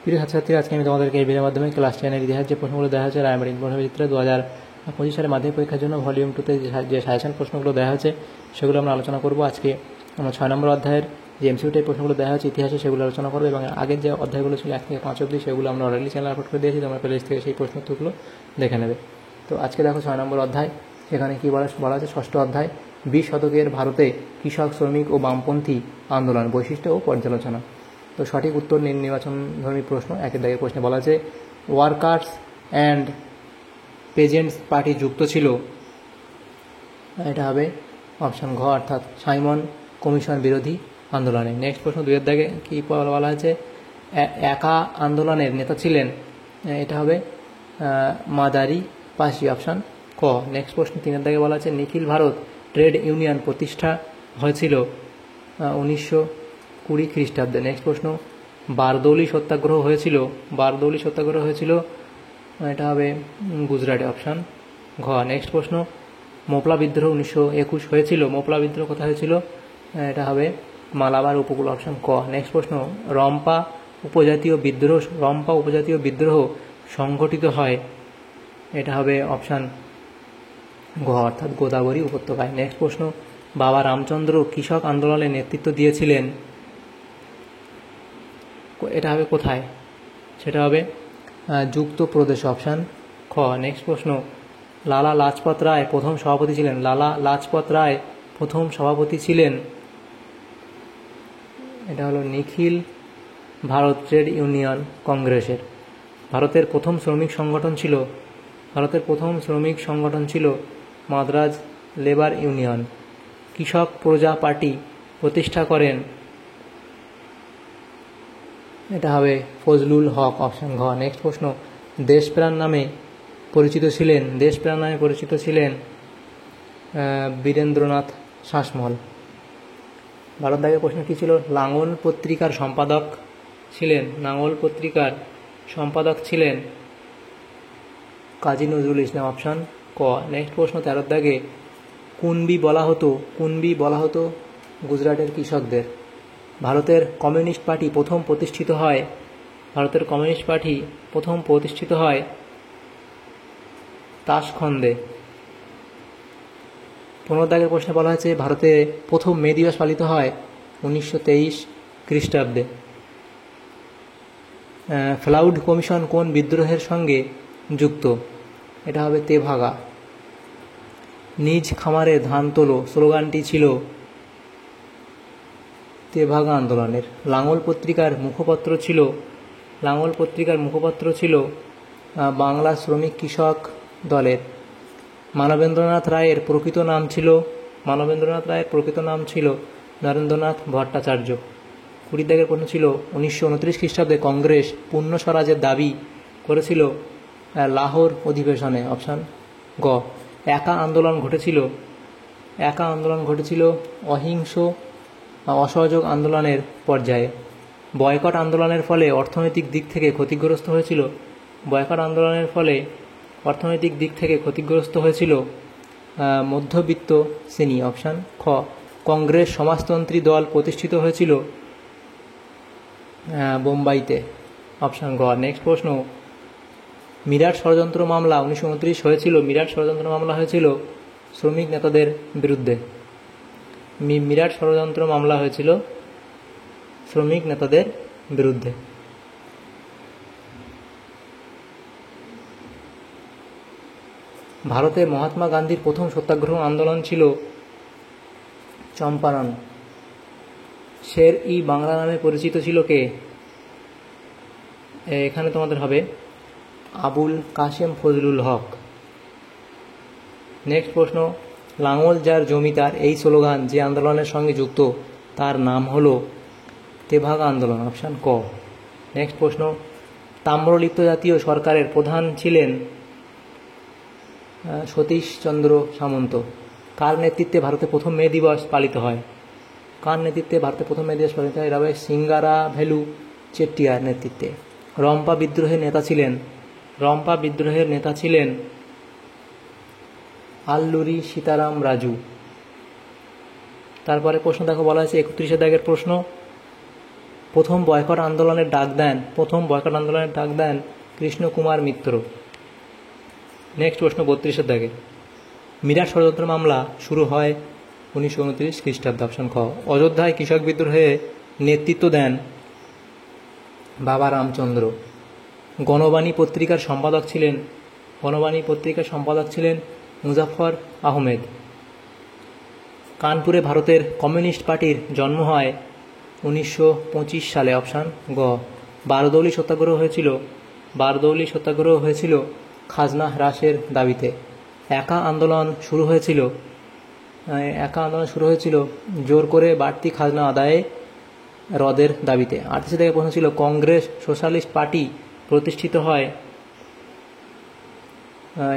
প্রিয় ছাত্রছাত্রীরা, আজকে আমি তোমাদেরকে এই ভিডিওর মাধ্যমে ক্লাস 10-এর ইতিহাস যে প্রশ্নগুলো দেওয়া হয়েছে রায়মার্টিন প্রশ্নবিচিত্রে 2025 সালে মাধ্যমিক পরীক্ষার জন্য ভলিউম 2-তে যে সাজেশন প্রশ্নগুলো দেওয়া হয়েছে সেগুলো আমরা আলোচনা করব। আজকে আমরা 6 নম্বর অধ্যায়ের যে এমসিকিউ টাইপ প্রশ্নগুলো দেওয়া হয়েছে ইতিহাসে সেগুলো আলোচনা করবো, এবং আগের যে অধ্যায়গুলো ছিল 1 থেকে 5 অবধি সেগুলো আমরা অলরেডি চ্যানেল আপলোড করে দিয়েছি, তোমরা প্লেলিস্ট থেকে সেই প্রশ্নোত্তরগুলো দেখে নেবে। তো আজকে দেখো 6 নম্বর অধ্যায়, সেখানে কী বলা আছে, ষষ্ঠ অধ্যায় 20 শতকের ভারতে কৃষক, শ্রমিক ও বামপন্থী আন্দোলন বৈশিষ্ট্য ও পর্যালোচনা। তো সঠিক উত্তর নির্বাচনধর্মী প্রশ্ন। একের দাগের প্রশ্নে বলা আছে ওয়ার্কার্স অ্যান্ড পেজেন্টস পার্টি যুক্ত ছিল, এটা হবে অপশান ঘ, অর্থাৎ সাইমন কমিশন বিরোধী আন্দোলনে। নেক্সট প্রশ্ন 2-এর দাগে কী বলা হয়েছে, একা আন্দোলনের নেতা ছিলেন, এটা হবে মাদারি পাশি, অপশান ক। নেক্সট প্রশ্ন 3-এর দাগে বলা আছে নিখিল ভারত ট্রেড ইউনিয়ন প্রতিষ্ঠা হয়েছিল 1920 খ্রিস্টাব্দে। নেক্সট প্রশ্ন বারদৌলি সত্যাগ্রহ হয়েছিল, এটা হবে গুজরাটে, অপশান ঘ। নেক্সট প্রশ্ন মোপলা বিদ্রোহ 1921 হয়েছিল, মোপলা বিদ্রোহ কোথায় হয়েছিল, এটা হবে মালাবার উপকূল, অপশান ক। নেক্সট প্রশ্ন রম্পা উপজাতীয় বিদ্রোহ সংগঠিত হয়, এটা হবে অপশান ঘ, অর্থাৎ গোদাবরী উপত্যকায়। নেক্সট প্রশ্ন বাবা রামচন্দ্র কৃষক আন্দোলনে নেতৃত্ব দিয়েছিলেন, এটা হবে কোথায়, সেটা হবে যুক্ত প্রদেশ, অপশান খ। নেক্সট প্রশ্ন লালা লাজপত রায় প্রথম সভাপতি ছিলেন, এটা হলো নিখিল ভারত ট্রেড ইউনিয়ন কংগ্রেসের। ভারতের প্রথম শ্রমিক সংগঠন ছিল মাদ্রাজ লেবার ইউনিয়ন। কৃষক প্রজা পার্টি প্রতিষ্ঠা করেন, এটা হবে ফজলুল হক, অপশান ঘ। নেক্সট প্রশ্ন দেশপ্রাণ নামে পরিচিত ছিলেন বীরেন্দ্রনাথ শাসমল। ভারত দাগের প্রশ্ন কী ছিল, লাঙল পত্রিকার সম্পাদক ছিলেন কাজী নজরুল ইসলাম, অপশান ক। নেক্সট প্রশ্ন 13 দাগে কুনবি বলা হতো গুজরাটের কৃষকদের। ভারতের কমিউনিস্ট পার্টি প্রথম প্রতিষ্ঠিত হয় তাশখন্দে। 15 দাগের প্রশ্নে বলা হয়েছে ভারতে প্রথম মে দিবস পালিত হয় 1923 খ্রিস্টাব্দে। ফ্লাউড কমিশন কোন বিদ্রোহের সঙ্গে যুক্ত, এটা হবে তেভাগা। নিজ খামারে ধান তোলো স্লোগানটি ছিল তেভাগা আন্দোলনের। লাঙল পত্রিকার মুখপত্র ছিল বাংলা শ্রমিক কৃষক দলের। মানবেন্দ্রনাথ রায়ের প্রকৃত নাম ছিল নরেন্দ্রনাথ ভট্টাচার্য। 20 দাগের প্রশ্ন ছিল 1929 খ্রিস্টাব্দে কংগ্রেস পূর্ণ স্বরাজের দাবি করেছিল লাহোর অধিবেশনে, অপশান গ। একা আন্দোলন ঘটেছিল অহিংস অসহযোগ আন্দোলনের পর্যায়ে। বয়কট আন্দোলনের ফলে অর্থনৈতিক দিক থেকে ক্ষতিগ্রস্ত হয়েছিল মধ্যবিত্ত শ্রেণী, অপশান খ। কংগ্রেস সমাজতন্ত্রী দল প্রতিষ্ঠিত হয়েছিল বোম্বাইতে, অপশান গ। নেক্সট প্রশ্ন মিরাট ষড়যন্ত্র মামলা 1929 হয়েছিল শ্রমিক নেতাদের বিরুদ্ধে। ভারতে মহাত্মা গান্ধীর প্রথম সত্যাগ্রহ আন্দোলন ছিল চম্পারণ। শের ই বাংলা নামে পরিচিত ছিল কে, এখানে তোমাদের হবে আবুল কাসেম ফজলুল হক। নেক্সট প্রশ্ন লাঙল যার জমিদার এই স্লোগান যে আন্দোলনের সঙ্গে যুক্ত তার নাম হলো তেভাগা আন্দোলন, অপশান ক। নেক্সট প্রশ্ন তাম্রলিপ্ত জাতীয় সরকারের প্রধান ছিলেন সতীশচন্দ্র সামন্ত। কার নেতৃত্বে ভারতে প্রথম মে দিবস পালিত হয়, এটা হবে সিঙ্গারা ভেলু চেট্টিয়ার নেতৃত্বে। রম্পা বিদ্রোহের নেতা ছিলেন আল্লুরি সীতারাম রাজু। তারপরে প্রশ্ন দেখো বলা হয়েছে 31 দাগের প্রশ্ন প্রথম বয়কট আন্দোলনের ডাক দেন কৃষ্ণকুমার মিত্র। নেক্সট প্রশ্ন 32 দাগে, মিরাট ষড়যন্ত্র মামলা শুরু হয় 1929 খ্রিস্টাব্দে, অপশন খ। অযোধ্যায় কৃষক বিদ্রোহে নেতৃত্ব দেন বাবা রামচন্দ্র। গণবাণী পত্রিকার সম্পাদক ছিলেন মুজাফফর আহমেদ। কানপুরে ভারতের কমিউনিস্ট পার্টির জন্ম হয় 1925 সালে, অপশান গ। বারদৌলি সত্যাগ্রহ হয়েছিল খাজনা হ্রাসের দাবিতে। একা আন্দোলন শুরু হয়েছিল জোর করে বাড়তি খাজনা আদায়ে রদের দাবিতে। 38 থেকে প্রশ্ন ছিল, কংগ্রেস সোশ্যালিস্ট পার্টি প্রতিষ্ঠিত হয়,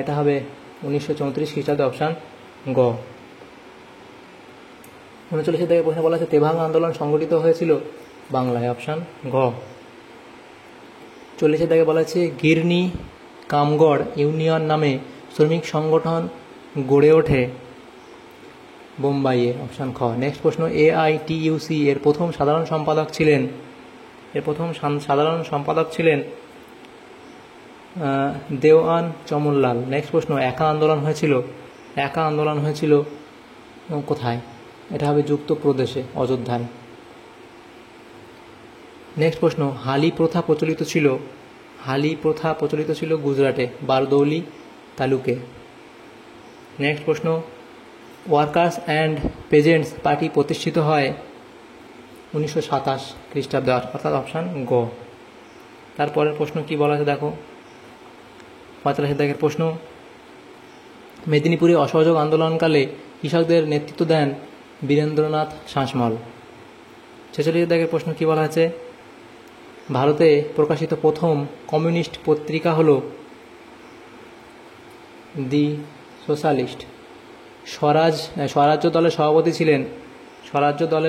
এটা হবে 1934 খ্রিস্টাব্দে, অপশান গ। 39 থেকে প্রশ্ন বলা আছে, তেভাং আন্দোলন সংগঠিত হয়েছিল বাংলায়, অপশান ঘ। 40 থেকে বলা আছে, গিরনি কামগড় ইউনিয়ন নামে শ্রমিক সংগঠন গড়ে ওঠে বোম্বাইয়ে, অপশান খ। নেক্সট প্রশ্ন, AITUC এর প্রথম সাধারণ সম্পাদক ছিলেন দেওয়ান চমনলাল। নেক্সট প্রশ্ন, একা আন্দোলন হয়েছিল কোথায়? এটা হবে যুক্ত প্রদেশে, অযোধ্যায়। নেক্সট প্রশ্ন, হালি প্রথা প্রচলিত ছিল গুজরাটে, বারদৌলি তালুকে। নেক্সট প্রশ্ন, ওয়ার্কার্স অ্যান্ড পেজেন্টস পার্টি প্রতিষ্ঠিত হয় 1927 খ্রিস্টাব্দে, অর্থাৎ অপশান গ। তারপরের প্রশ্ন কি বলা আছে দেখো, 45 দাগের প্রশ্ন, মেদিনীপুরে অসহযোগ আন্দোলনকালে কৃষকদের নেতৃত্ব দেন বীরেন্দ্রনাথ শাসমল। 46 দাগের প্রশ্ন কি বলা আছে, ভারতে প্রকাশিত প্রথম কমিউনিস্ট পত্রিকা হল দি সোশ্যালিস্ট। স্বরাজ্য দলের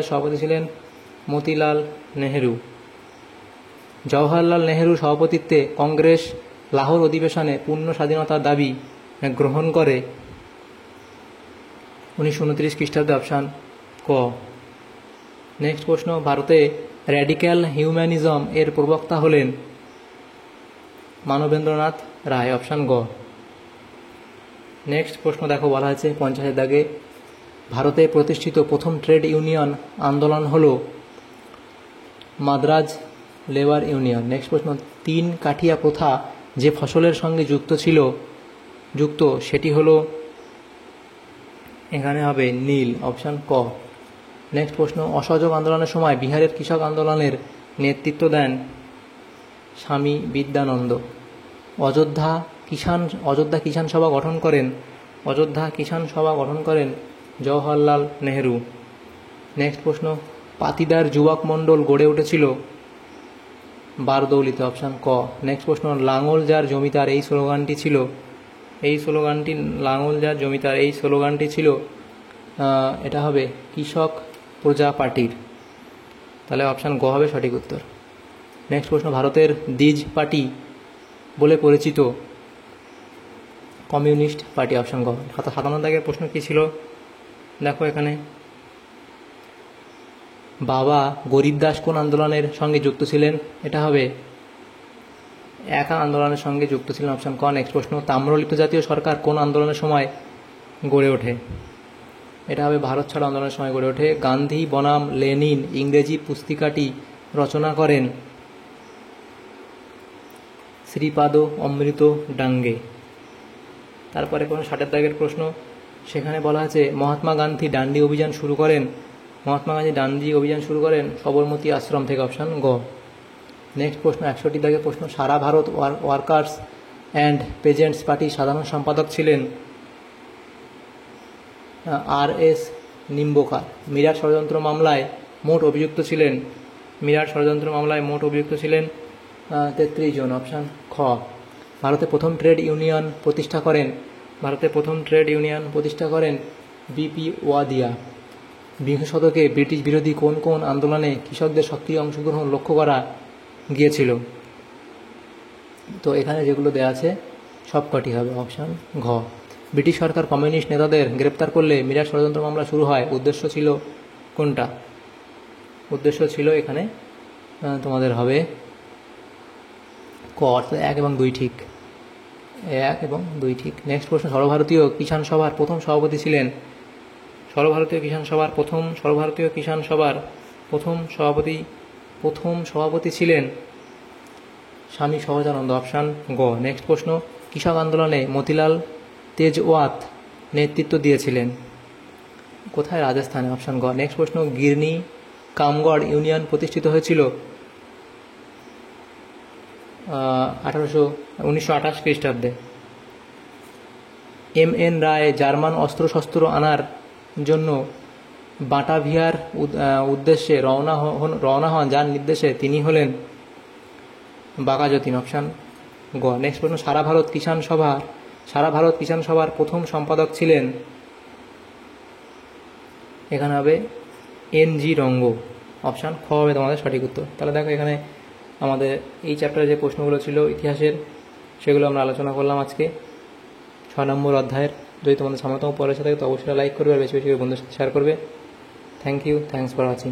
সভাপতি ছিলেন মতিলাল নেহেরু। জওহরলাল নেহেরুর সভাপতিত্বে কংগ্রেস লাহোর অধিবেশনে পূর্ণ স্বাধীনতার দাবি গ্রহণ করে 1929 খ্রিস্টাব্দে, অপশান ক। নেক্সট প্রশ্ন, ভারতে র্যাডিক্যাল হিউম্যানিজম এর প্রবক্তা হলেন মানবেন্দ্রনাথ রায়, অপশান গ। নেক্সট প্রশ্ন দেখো, বলা আছে 50 দাগে, ভারতে প্রতিষ্ঠিত প্রথম ট্রেড ইউনিয়ন আন্দোলন হল মাদ্রাজ লেবার ইউনিয়ন। নেক্সট প্রশ্ন, 3 কাঠিয়া প্রথা যে ফসলের সঙ্গে যুক্ত সেটি হলো, এখানে হবে নীল, অপশান ক। নেক্সট প্রশ্ন, অসহযোগ আন্দোলনের সময় বিহারের কৃষক আন্দোলনের নেতৃত্ব দেন স্বামী বিদ্যানন্দ। অযোধ্যা কিষাণ সভা গঠন করেন জওহরলাল নেহেরু। নেক্সট প্রশ্ন, পাতিদার যুবক মণ্ডল গড়ে উঠেছিল বারদৌলিতে, অপশান ক। নেক্সট প্রশ্ন, লাঙল যার জমিদার এই স্লোগানটি ছিল, এটা হবে কৃষক প্রজা পার্টির, তাহলে অপশান গ হবে সঠিক উত্তর। নেক্সট প্রশ্ন, ভারতের দ্বিজ পার্টি বলে পরিচিত কমিউনিস্ট পার্টি, অপশান গ। 57 দাগের প্রশ্ন কি ছিল দেখো এখানে, বাবা গরিবদাস কোন আন্দোলনের সঙ্গে যুক্ত ছিলেন? এটা হবে একা আন্দোলনের সঙ্গে যুক্ত ছিলেন, অপশান ক। নেক্সট প্রশ্ন, তাম্রলিপ্ত জাতীয় সরকার কোন আন্দোলনের সময় গড়ে ওঠে? এটা হবে ভারত ছাড়ো আন্দোলনের সময় গড়ে ওঠে। গান্ধী বনাম লেনিন ইংরেজি পুস্তিকাটি রচনা করেন শ্রীপাদ অমৃত ডাঙ্গে। তারপরে কোনো 60 দাগের প্রশ্ন, সেখানে বলা আছে মহাত্মা গান্ধী ডান্ডি অভিযান শুরু করেন সবরমতী আশ্রম থেকে, অপশান গ। নেক্সট প্রশ্ন 61 দাগের প্রশ্ন, সারা ভারত ওয়ার্কার্স অ্যান্ড পেজেন্টস পার্টির সাধারণ সম্পাদক ছিলেন RS নিম্বোকার। মিরাট ষড়যন্ত্র মামলায় মোট অভিযুক্ত ছিলেন 33 জন, অপশান খ। ভারতে প্রথম ট্রেড ইউনিয়ন প্রতিষ্ঠা করেন BP ওয়াদিয়া। বিংশ শতকে ব্রিটিশ বিরোধী কোন আন্দোলনে কৃষকদের সক্রিয় অংশগ্রহণ লক্ষ্য করা গিয়েছিল? তো এখানে যেগুলো দেওয়া আছে সবকটি হবে, অপশান ঘ। ব্রিটিশ সরকার কমিউনিস্ট নেতাদের গ্রেপ্তার করলে মিরাট ষড়যন্ত্র মামলা শুরু হয়। উদ্দেশ্য ছিল কোনটা? উদ্দেশ্য ছিল এখানে তোমাদের হবে ক, অর্থাৎ 1 এবং 2 ঠিক, 1 এবং 2 ঠিক। নেক্সট প্রশ্ন, সর্বভারতীয় কিষাণ সভার প্রথম সভাপতি ছিলেন, সর্বভারতীয় কিষাণ সভার প্রথম সভাপতি ছিলেন স্বামী সহজানন্দ, অপশান গ। নেক্সট প্রশ্ন, কৃষক আন্দোলনে মতিলাল তেজওয়াত নেতৃত্ব দিয়েছিলেন, কোথায়? রাজস্থানে, অপশান গ। নেক্সট প্রশ্ন, গিরনি কামগড় ইউনিয়ন প্রতিষ্ঠিত হয়েছিল 1928 খ্রিস্টাব্দে। এম.এন. রায় জার্মান অস্ত্রশস্ত্র আনার জন্য বাটাভিয়ার উদ্দেশ্যে রওনা হন, যার নির্দেশে তিনি হলেন বাঘাযতীন, অপশান গ। নেক্সট প্রশ্ন, সারা ভারত কিষাণ সভার প্রথম সম্পাদক ছিলেন, এখানে হবে এন.জি. রঙ্গ, অপশান খ হবে তোমাদের সঠিক উত্তর। তাহলে দেখো এখানে আমাদের এই চ্যাপ্টারে যে প্রশ্নগুলো ছিল ইতিহাসের, সেগুলো আমরা আলোচনা করলাম আজকে 6 নম্বর অধ্যায়ের। যদি তোমাদের সামর্থ্য পড়ে থাকে তো অবশ্যই লাইক করবে আর বেশি বেশি করে বন্ধুদের সাথে শেয়ার করবে। Thank you, thanks for watching.